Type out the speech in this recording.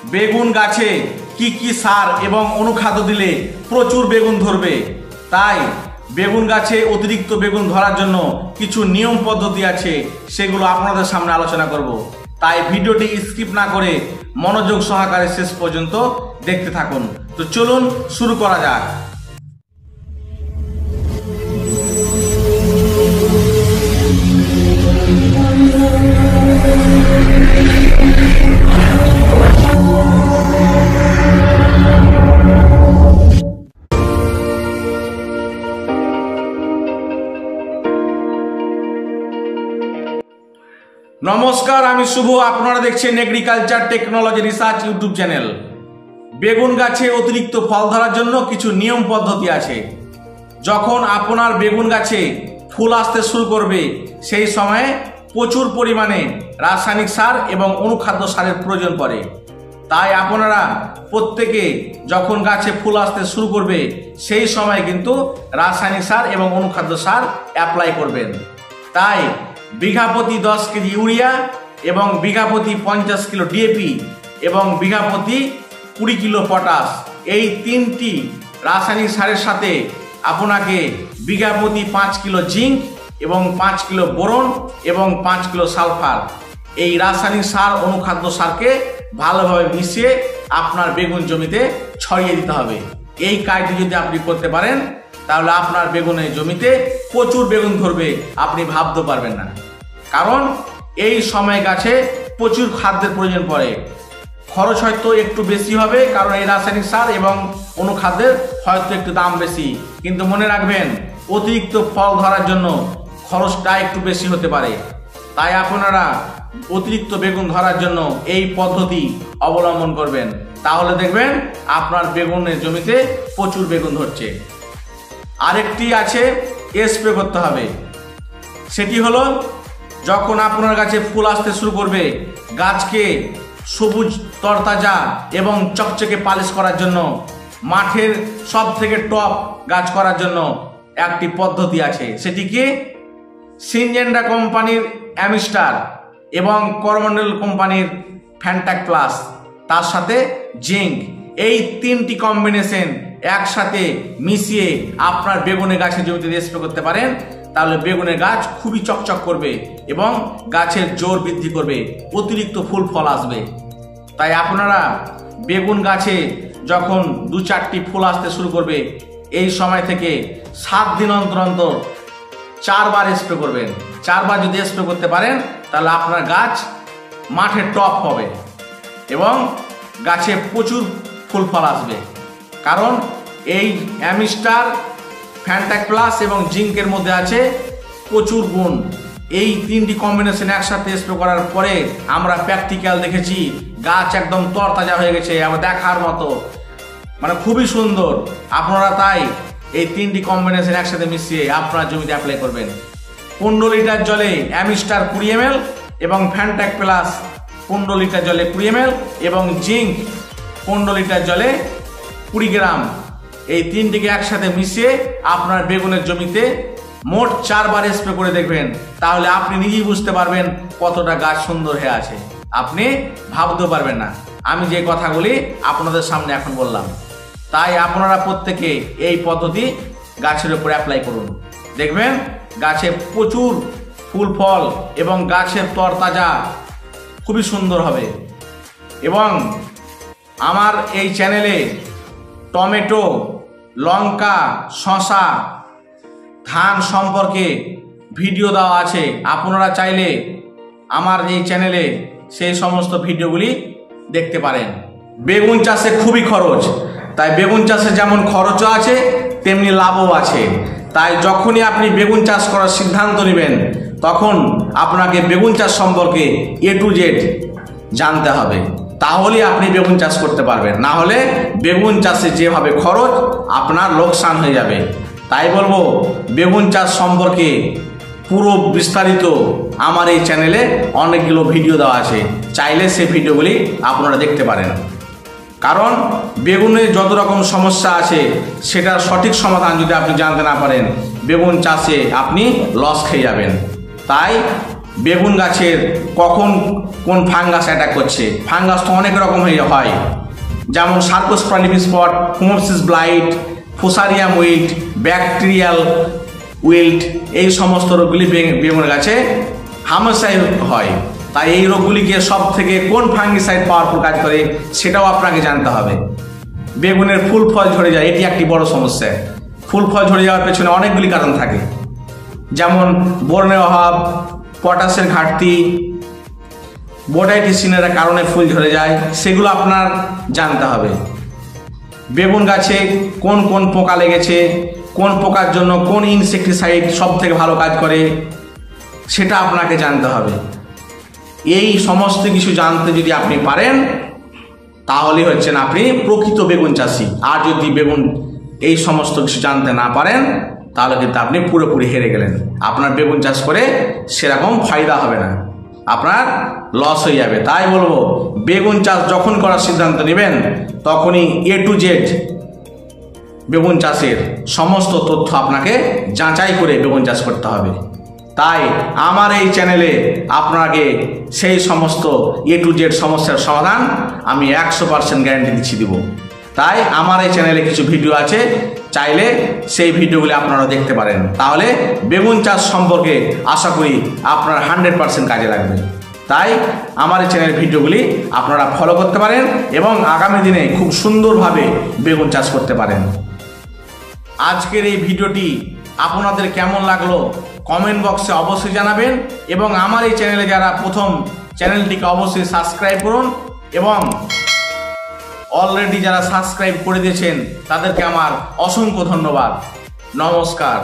বেগুন গাছে কি কি সার এবং অনুখাদ্য দিলে প্রচুর বেগুন ধরবে। তাই বেগুন গাছে অতিরিক্ত বেগুন ধরার জন্য কিছু নিয়ম পদ্ধতি আছে, সেগুলো আপনাদের সামনে আলোচনা করব। তাই ভিডিওটি স্কিপ না করে মনোযোগ সহকারে শেষ পর্যন্ত দেখতে থাকুন। তো চলুন শুরু করা যাক। নমস্কার, আমি শুভ। আপনারা দেখছেন agriculture technology research YouTube channel. বেগুন গাছে অতিরিক্ত ফল ধরার জন্য কিছু নিয়ম পদ্ধতি আছে। যখন আপনার বেগুন গাছে ফুল আসতে শুরু করবে, সেই সময়ে প্রচুর পরিমাণে রাসায়নিক সার এবং অনুখাদ্য সারের প্রয়োজন পড়ে। তাই আপনারা প্রত্যেকে যখন গাছে ফুল আসতে শুরু করবে, সেই সময় কিন্তু রাসায়নিক সার এবং অনুখাদ্য সার অ্যাপ্লাই করবেন। তাই বিঘা প্রতি 10 কেজি ইউরিয়া এবং বিঘা প্রতি 50 কিলো ডিএপি এবং বিঘা প্রতি 20 কিলো পটাশ, এই তিনটি রাসায়নিক সারের সাথে আপনাকে বিঘা প্রতি 5 কিলো জিঙ্ক এবং 5 কিলো বোরন এবং 5 কিলো সালফার, এই রাসায়নিক সার অনুখাদ্য সারকে ভালোভাবে মিশিয়ে আপনার বেগুন জমিতে ছড়িয়ে দিতে হবে। এই কাজটি যদি আপনি করতে পারেন, তাহলে আপনার বেগুনের জমিতে প্রচুর বেগুন ধরবে, আপনি ভাবতে পারবেন না। কারণ এই সময় গাছে প্রচুর খাদ্যের প্রয়োজন পড়ে। খরচ হয়তো একটু বেশি হবে, কারণ এই রাসায়নিক সার এবং অনুখাদ্যের হয়তো একটু দাম বেশি, কিন্তু মনে রাখবেন অতিরিক্ত ফল ধরার জন্য খরচটা একটু বেশি হতে পারে। তাই আপনারা অতিরিক্ত বেগুন ধরার জন্য এই পদ্ধতি অবলম্বন করবেন, তাহলে দেখবেন আপনার বেগুনের জমিতে প্রচুর বেগুন ধরছে। আরেকটি আছে, স্প্রে করতে হবে। সেটি হলো, যখন আপনার গাছে ফুল আসতে শুরু করবে, গাছকে সবুজ তরতাজা এবং চকচকে পালিশ করার জন্য, মাঠের সব থেকে টপ গাছ করার জন্য একটি পদ্ধতি আছে। সেটি কি? সিনজেন্ডা কোম্পানির অ্যামিস্টার এবং করমন্ডল কোম্পানির ফ্যান্টাক প্লাস, তার সাথে জিঙ্ক, এই তিনটি কম্বিনেশন একসাথে মিশিয়ে আপনার বেগুনের গাছের জমিতে স্প্রে করতে পারেন, তাহলে বেগুনের গাছ খুবই চকচক করবে এবং গাছের জোর বৃদ্ধি করবে, অতিরিক্ত ফুল ফল আসবে। তাই আপনারা বেগুন গাছে যখন 2-4টি ফুল আসতে শুরু করবে, এই সময় থেকে 7 দিন অন্তর অন্তর 4 বার স্প্রে করবেন। 4 বার যদি স্প্রে করতে পারেন, তাহলে আপনার গাছ মাঠে টপ হবে এবং গাছে প্রচুর ফুল ফল আসবে। কারণ এই অ্যামিস্টার, ফ্যান্টাক প্লাস এবং জিঙ্কের মধ্যে আছে প্রচুর গুণ। এই তিনটি কম্বিনেশন একসাথে স্প্রে করার পরে আমরা প্র্যাকটিক্যাল দেখেছি, গাছ একদম তরতাজা হয়ে গেছে, আবার দেখার মতো, মানে খুবই সুন্দর। আপনারা তাই এই তিনটি কম্বিনেশন একসাথে মিশিয়ে আপনার জমিতে অ্যাপ্লাই করবেন। 15 লিটার জলে অ্যামিস্টার 20 ml এবং ফ্যান্টাক প্লাস 15 লিটার জলে 20 ml এবং জিঙ্ক 15 লিটার জলে 20 গ্রাম, এই তিনটিকে একসাথে মিশিয়ে আপনার বেগুনের জমিতে মোট 4 বার স্প্রে করে দেখবেন, তাহলে আপনি নিজেই বুঝতে পারবেন কতটা গাছ সুন্দর হয়ে আছে। আপনি ভাবতেও পারবেন না আমি যে কথাগুলি আপনাদের সামনে এখন বললাম। তাই আপনারা প্রত্যেকে এই পদ্ধতি গাছের উপরে অ্যাপ্লাই করুন, দেখবেন গাছে প্রচুর ফুল ফল এবং গাছের তরতাজা খুবই সুন্দর হবে। এবং আমার এই চ্যানেলে টমেটো, লঙ্কা, শসা, ধান সম্পর্কে ভিডিও দেওয়া আছে। আপনারা চাইলে আমার এই চ্যানেলে সেই সমস্ত ভিডিওগুলি দেখতে পারেন। বেগুন চাষে খুবই খরচ, তাই বেগুন চাষে যেমন খরচও আছে তেমনি লাভও আছে। তাই যখনই আপনি বেগুন চাষ করার সিদ্ধান্ত নেবেন, তখন আপনাকে বেগুন চাষ সম্পর্কে A to Z জানতে হবে, তাহলেই আপনি বেগুন চাষ করতে পারবেন। না হলে বেগুন চাষে যেভাবে খরচ, আপনার লোকসান হয়ে যাবে। তাই বলবো, বেগুন চাষ সম্পর্কে পুরো বিস্তারিত আমার এই চ্যানেলে অনেকগুলো ভিডিও দেওয়া আছে, চাইলে সেই ভিডিওগুলি আপনারা দেখতে পারেন। কারণ বেগুনে যত রকম সমস্যা আছে, সেটার সঠিক সমাধান যদি আপনি জানতে না পারেন, বেগুন চাষে আপনি লস খেয়ে যাবেন। তাই বেগুন গাছের কখন কোন ফাঙ্গাস অ্যাটাক করছে। ফাঙ্গাস তো অনেক রকম হয়, যেমন সার্কোস্পাইরালিম spot, phomopsis blight, fusarium wilt, bacterial wilt, এই সমস্ত রোগগুলি বেগুন গাছে হামেশাই হয়। তাই এই রোগগুলিকে সব থেকে কোন ফাঙ্গিসাইড পাওয়ারফুল কাজ করে সেটাও আপনাকে জানতে হবে। বেগুনের ফুল ফল ঝরে যায়, এটি একটি বড় সমস্যা। ফুল ফল ঝরে যাওয়ার পেছনে অনেকগুলি কারণ থাকে, যেমন বোরনের অভাব, পটাশের ঘাটতি, বোটাইটিসিনের কারণে ফুল ঝরে যায়, সেগুলো আপনার জানতে হবে। বেগুন গাছে কোন কোন পোকা লেগেছে, কোন পোকার জন্য কোন ইনসেকটিসাইড সব থেকে ভালো কাজ করে সেটা আপনাকে জানতে হবে। এই সমস্ত কিছু জানতে যদি আপনি পারেন তাহলে হচ্ছেন আপনি প্রকৃত বেগুন চাষি। আর যদি বেগুন এই সমস্ত কিছু জানতে না পারেন তাহলে কিন্তু আপনি পুরোপুরি হেরে গেলেন। আপনার বেগুন চাষ করে সেরকম ফায়দা হবে না, আপনার লস হয়ে যাবে। তাই বলবো, বেগুন চাষ যখন করার সিদ্ধান্ত নেবেন তখনই A to Z বেগুন চাষের সমস্ত তথ্য আপনাকে যাচাই করে বেগুন চাষ করতে হবে। তাই আমার এই চ্যানেলে আপনাকে সেই সমস্ত A to Z সমস্যার সমাধান আমি 100% গ্যারান্টি দিচ্ছি দিব। তাই আমার এই চ্যানেলে কিছু ভিডিও আছে, চাইলে সেই ভিডিওগুলি আপনারা দেখতে পারেন, তাহলে বেগুন চাষ সম্পর্কে আশা করি আপনার 100% কাজে লাগবে। তাই আমার এই চ্যানেলের ভিডিওগুলি আপনারা ফলো করতে পারেন এবং আগামী দিনে খুব সুন্দরভাবে বেগুন চাষ করতে পারেন। আজকের এই ভিডিওটি আপনাদের কেমন লাগলো কমেন্ট বক্সে অবশ্যই জানাবেন এবং আমার এই চ্যানেলে যারা প্রথম, চ্যানেলটিকে অবশ্যই সাবস্ক্রাইব করুন এবং অলরেডি যারা সাবস্ক্রাইব করে দিয়েছেন তাদেরকে আমার অসংখ্য ধন্যবাদ। নমস্কার।